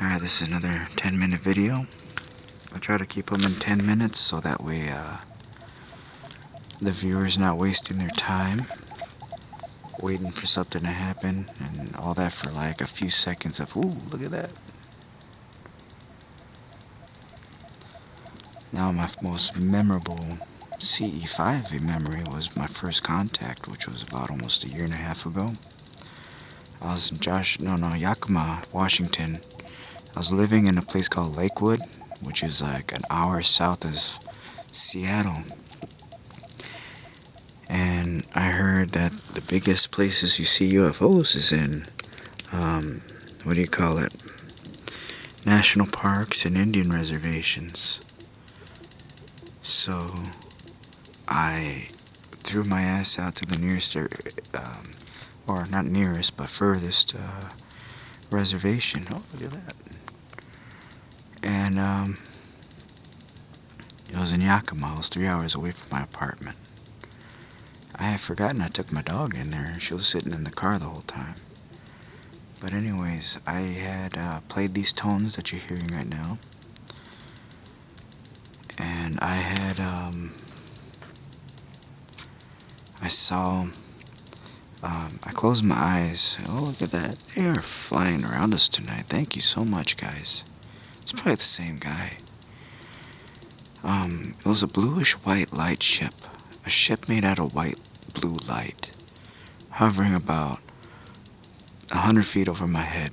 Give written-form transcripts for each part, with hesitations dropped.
Alright, this is another 10-minute video. I'll try to keep them in 10 minutes so that way the viewer's not wasting their time waiting for something to happen and all that for like a few seconds of, ooh, look at that. Now my most memorable CE5 memory was my first contact, which was about almost a year and a half ago. I was in Yakima, Washington. I was living in a place called Lakewood, which is like an hour south of Seattle. And I heard that the biggest places you see UFOs is in, national parks and Indian reservations. So I threw my ass out to the nearest, or not nearest, but furthest reservation. Oh, look at that. And it was in Yakima. I was 3 hours away from my apartment. I had forgotten I took my dog in there. She was sitting in the car the whole time. But anyways, I had played these tones that you're hearing right now. And I had, I closed my eyes. Oh, look at that. They are flying around us tonight. Thank you so much, guys. It's probably the same guy. It was a bluish-white light ship. A ship made out of white-blue light, hovering about 100 feet over my head.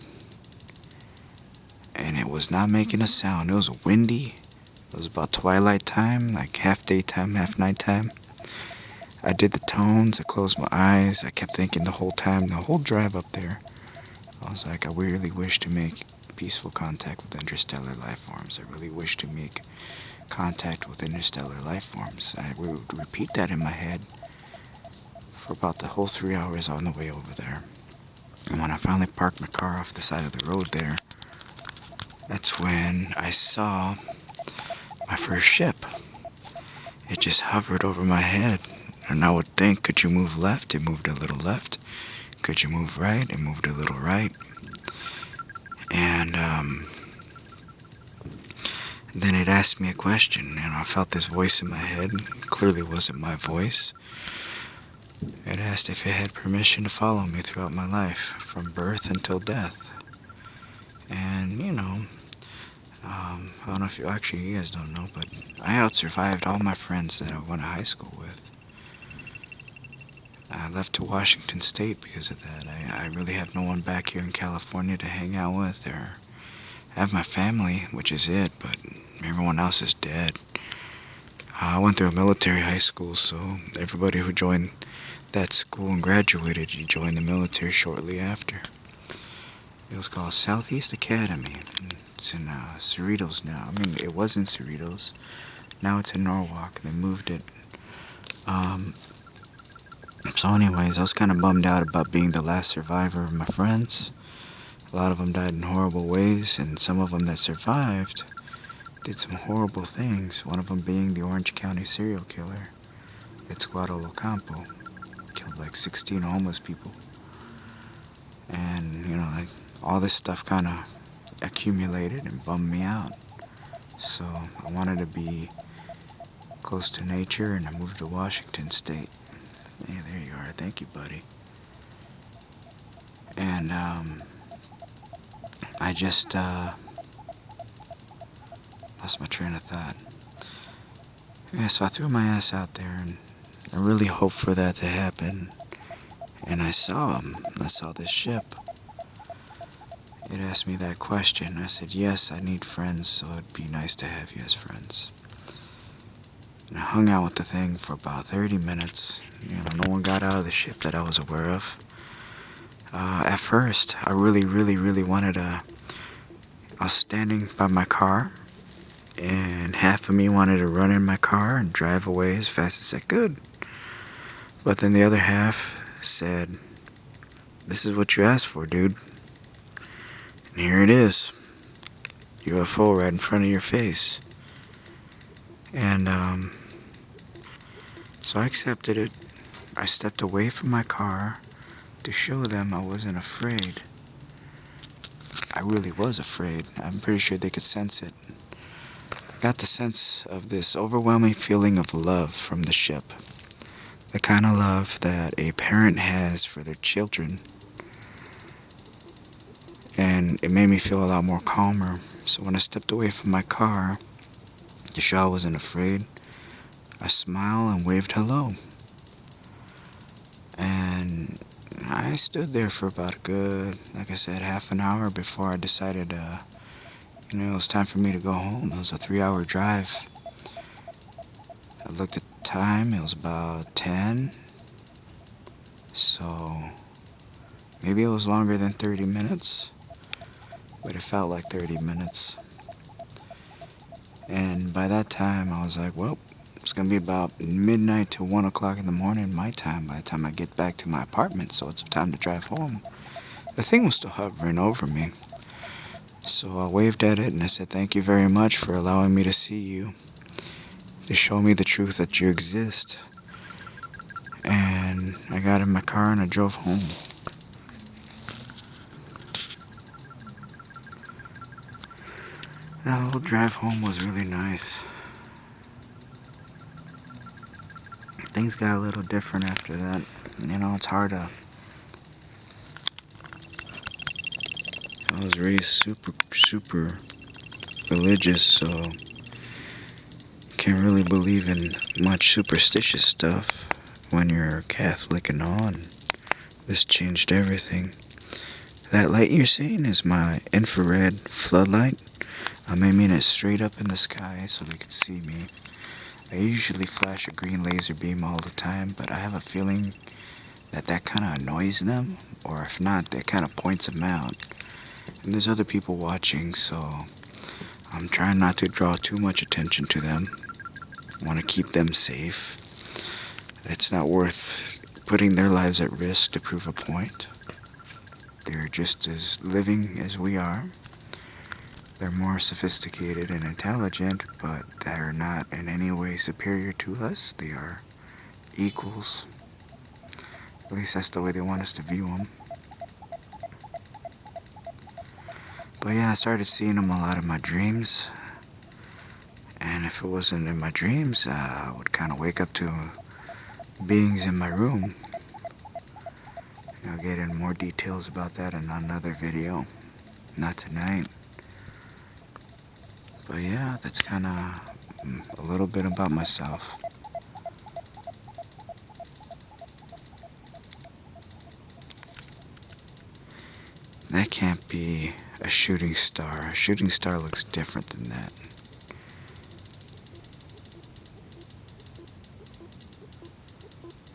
And it was not making a sound. It was windy. It was about twilight time, like half daytime, half nighttime. I did the tones. I closed my eyes. I kept thinking the whole time, the whole drive up there. I was like, I really wish to make peaceful contact with interstellar life forms. I really wish to make contact with interstellar life forms. I would repeat that in my head for about the whole 3 hours on the way over there. And when I finally parked my car off the side of the road there, that's when I saw my first ship. It just hovered over my head. And I would think, could you move left? It moved a little left. Could you move right? It moved a little right. And then it asked me a question, and I felt this voice in my head. It clearly wasn't my voice. It asked if it had permission to follow me throughout my life, from birth until death. And, I don't know if you guys don't know, but I out-survived all my friends that I went to high school with. I left to Washington State because of that. I really have no one back here in California to hang out with. I have my family, which is it, but everyone else is dead. I went through a military high school, so everybody who joined that school and graduated, you joined the military shortly after. It was called Southeast Academy. It's in Cerritos now. I mean, it was in Cerritos. Now it's in Norwalk. They moved it. So anyways, I was kind of bummed out about being the last survivor of my friends. A lot of them died in horrible ways, and some of them that survived did some horrible things. One of them being the Orange County serial killer, Itzcuaro Ocampo. Killed like 16 homeless people. And, all this stuff kind of accumulated and bummed me out. So I wanted to be close to nature, and I moved to Washington State. Hey, there you are. Thank you, buddy. And I just lost my train of thought. Yeah, so I threw my ass out there, and I really hoped for that to happen. And I saw him. I saw this ship. It asked me that question. I said, yes, I need friends, so it'd be nice to have you as friends. And I hung out with the thing for about 30 minutes. No one got out of the ship that I was aware of. At first, I really, really, really wanted I was standing by my car, and half of me wanted to run in my car and drive away as fast as I could. But then the other half said, this is what you asked for, dude. And here it is. UFO right in front of your face. And so I accepted it. I stepped away from my car to show them I wasn't afraid. I really was afraid. I'm pretty sure they could sense it. I got the sense of this overwhelming feeling of love from the ship. The kind of love that a parent has for their children. And it made me feel a lot more calmer. So when I stepped away from my car, the shaw wasn't afraid. I smiled and waved hello. And I stood there for about a good, like I said, half an hour before I decided, it was time for me to go home. It was a 3-hour drive. I looked at the time, it was about 10. So maybe it was longer than 30 minutes, but it felt like 30 minutes. And by that time, I was like, well, it's going to be about midnight to 1 o'clock in the morning, my time, by the time I get back to my apartment, so it's time to drive home. The thing was still hovering over me. So I waved at it and I said, thank you very much for allowing me to see you, to show me the truth that you exist. And I got in my car and I drove home. That whole drive home was really nice. Things got a little different after that. It's hard to... I was raised super religious, so can't really believe in much superstitious stuff when you're Catholic and all, and this changed everything. That light you're seeing is my infrared floodlight. I'm aiming it straight up in the sky so they could see me. I usually flash a green laser beam all the time, but I have a feeling that kind of annoys them, or if not, that kind of points them out. And there's other people watching, so I'm trying not to draw too much attention to them. I want to keep them safe. It's not worth putting their lives at risk to prove a point. They're just as living as we are. They're more sophisticated and intelligent, but they're not in any way superior to us. They are equals. At least that's the way they want us to view them. But yeah, I started seeing them a lot in my dreams. And if it wasn't in my dreams, I would kind of wake up to beings in my room. I'll get in more details about that in another video. Not tonight. But yeah, that's kind of a little bit about myself. That can't be a shooting star. A shooting star looks different than that.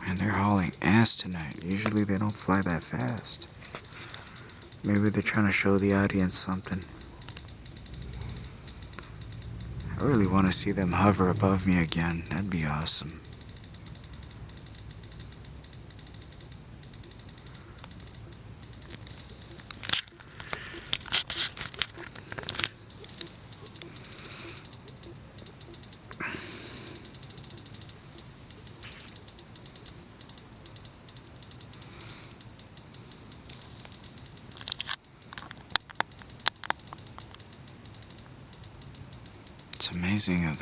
Man, they're hauling ass tonight. Usually they don't fly that fast. Maybe they're trying to show the audience something. I really want to see them hover above me again. That'd be awesome. It's amazing how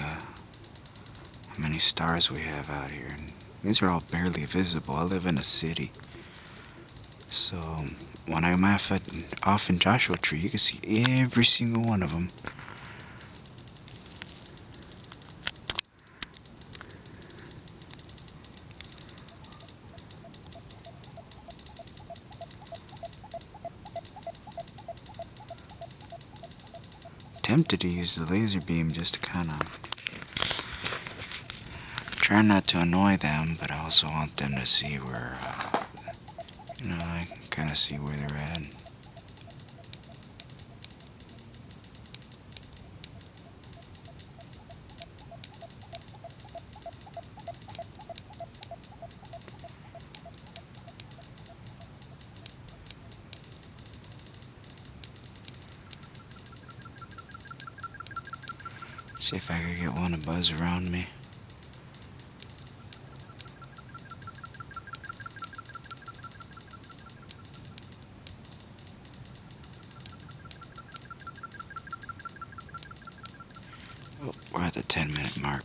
many stars we have out here. And these are all barely visible. I live in a city. So when I'm off in Joshua Tree, you can see every single one of them. Tempted to use the laser beam just to kind of try not to annoy them, but I also want them to see where, I can kind of see where they're at. See if I could get one to buzz around me. Oh, we're at the 10-minute mark.